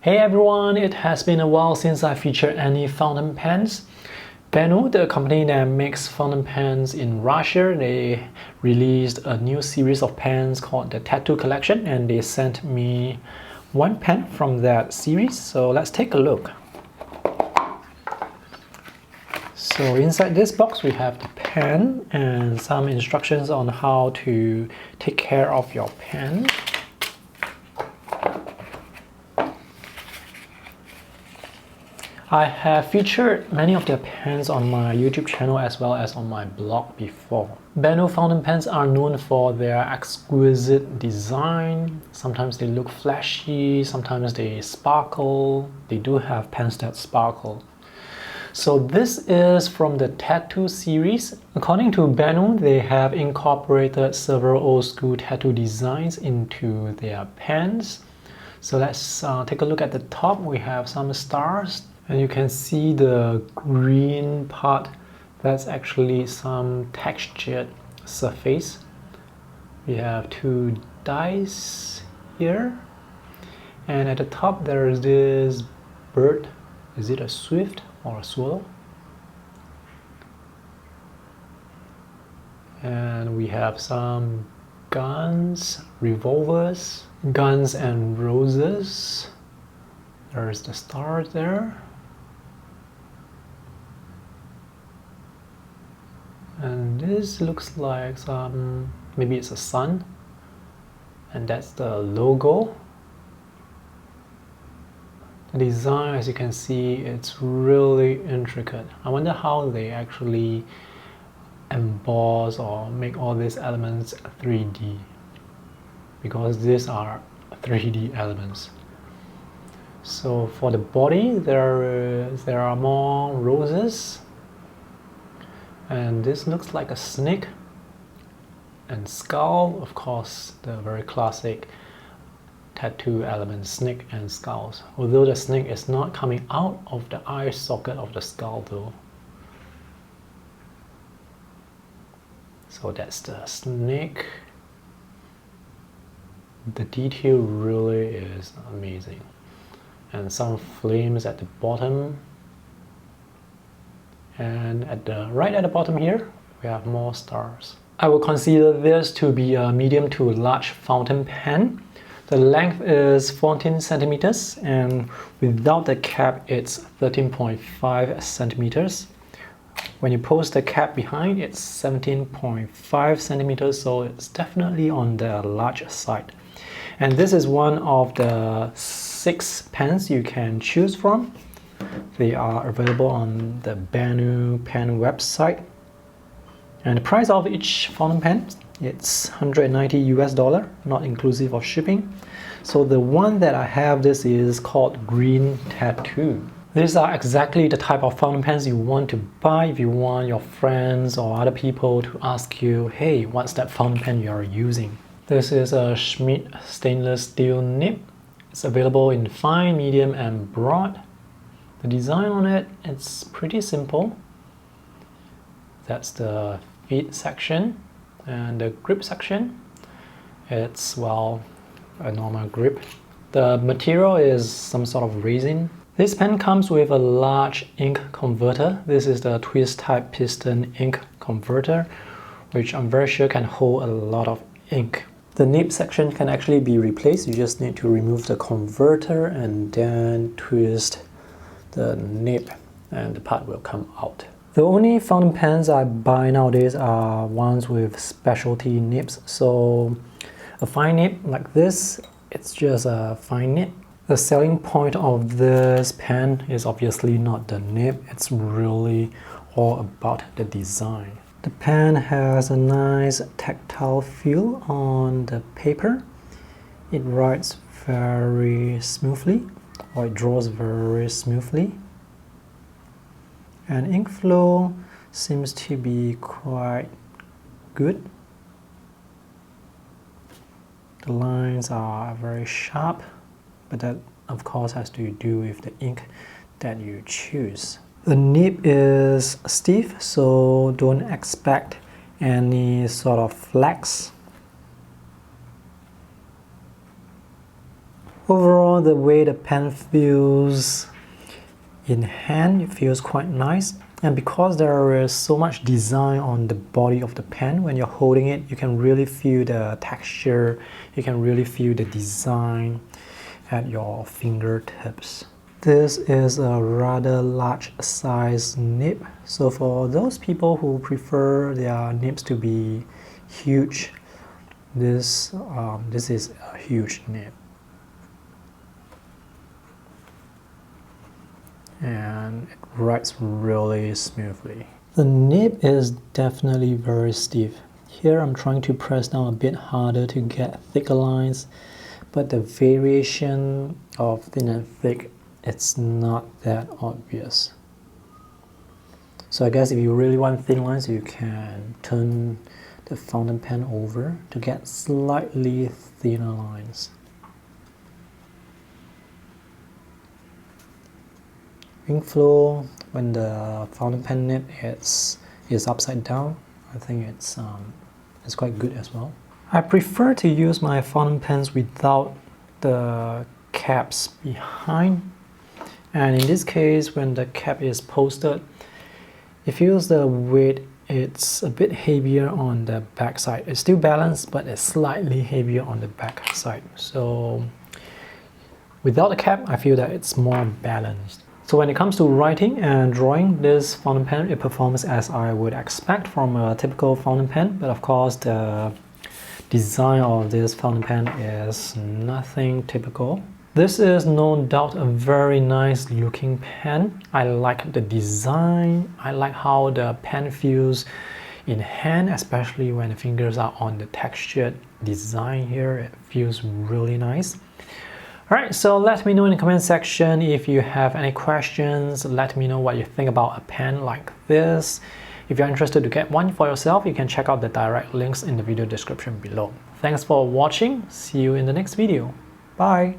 Hey everyone, it has been a while since I featured any fountain pens. BENU, the company that makes fountain pens in Russia, they released a new series of pens called the Tattoo Collection, and they sent me one pen from that series. So let's take a look. So inside this box we have the pen and some instructions on how to take care of your pen. I have featured many of their pens on my YouTube channel as well as on my blog before. BENU fountain pens are known for their exquisite design. Sometimes they look flashy, sometimes they sparkle. They do have pens that sparkle. So this is from the Tattoo series. According to BENU, they have incorporated several old school tattoo designs into their pens. So let's take a look at the top. We have some stars. And you can see the green part, that's actually some textured surface. We have two dice here. And at the top there is this bird. Is it a swift or a swallow? And we have some guns, revolvers, guns and roses. There's the stars there. And this looks like some, maybe it's a sun, and that's the logo. The design, as you can see, it's really intricate. I wonder how they actually emboss or make all these elements 3D, because these are 3D elements. So for the body, there are more roses. And this looks like a snake and skull, of course, the very classic tattoo element, snake and skulls. Although the snake is not coming out of the eye socket of the skull though. So that's the snake. The detail really is amazing. And some flames at the bottom. And right at the bottom here, we have more stars. I will consider this to be a medium to large fountain pen. The length is 14 centimeters, and without the cap, it's 13.5 centimeters. When you post the cap behind, it's 17.5 centimeters, so it's definitely on the large side. And this is one of the 6 pens you can choose from. They are available on the BENU pen website. And the price of each fountain pen, it's $190 US, not inclusive of shipping. So the one that I have, this is called Green Tattoo. These are exactly the type of fountain pens you want to buy if you want your friends or other people to ask you, hey, what's that fountain pen you are using? This is a Schmidt stainless steel nib. It's available in fine, medium, and broad. The design on it, it's pretty simple. That's the feet section, and the grip section, it's, well, a normal grip. The material is some sort of resin. This pen comes with a large ink converter. This is the twist type piston ink converter, which I'm very sure can hold a lot of ink. The nib section can actually be replaced. You just need to remove the converter and then twist the nib, and the part will come out. The only fountain pens I buy nowadays are ones with specialty nibs. So a fine nib like this, it's just a fine nib. The selling point of this pen is obviously not the nib, it's really all about the design. The pen has a nice tactile feel on the paper. It writes very smoothly, or it draws very smoothly. And ink flow seems to be quite good. The lines are very sharp, but that of course has to do with the ink that you choose. The nib is stiff, so don't expect any sort of flex. Overall, the way the pen feels in hand, it feels quite nice. And because there is so much design on the body of the pen, when you're holding it, you can really feel the texture, you can really feel the design at your fingertips. This is a rather large size nib, so for those people who prefer their nibs to be huge, this is a huge nib. And it writes really smoothly. The nib is definitely very stiff. Here I'm trying to press down a bit harder to get thicker lines, but the variation of thin and thick, it's not that obvious. So I guess if you really want thin lines, you can turn the fountain pen over to get slightly thinner lines. Ink flow when the fountain pen nib is upside down, I think it's quite good as well. I prefer to use my fountain pens without the caps behind, and in this case, when the cap is posted, it feels the weight, it's a bit heavier on the back side. It's still balanced, but it's slightly heavier on the back side. So without the cap, I feel that it's more balanced. So when it comes to writing and drawing, this fountain pen, it performs as I would expect from a typical fountain pen, but of course the design of this fountain pen is nothing typical. This is no doubt a very nice looking pen. I like the design, I like how the pen feels in hand, especially when the fingers are on the textured design here. It feels really nice. Alright, so let me know in the comment section if you have any questions. Let me know what you think about a pen like this. If you're interested to get one for yourself, you can check out the direct links in the video description below. Thanks for watching. See you in the next video. Bye!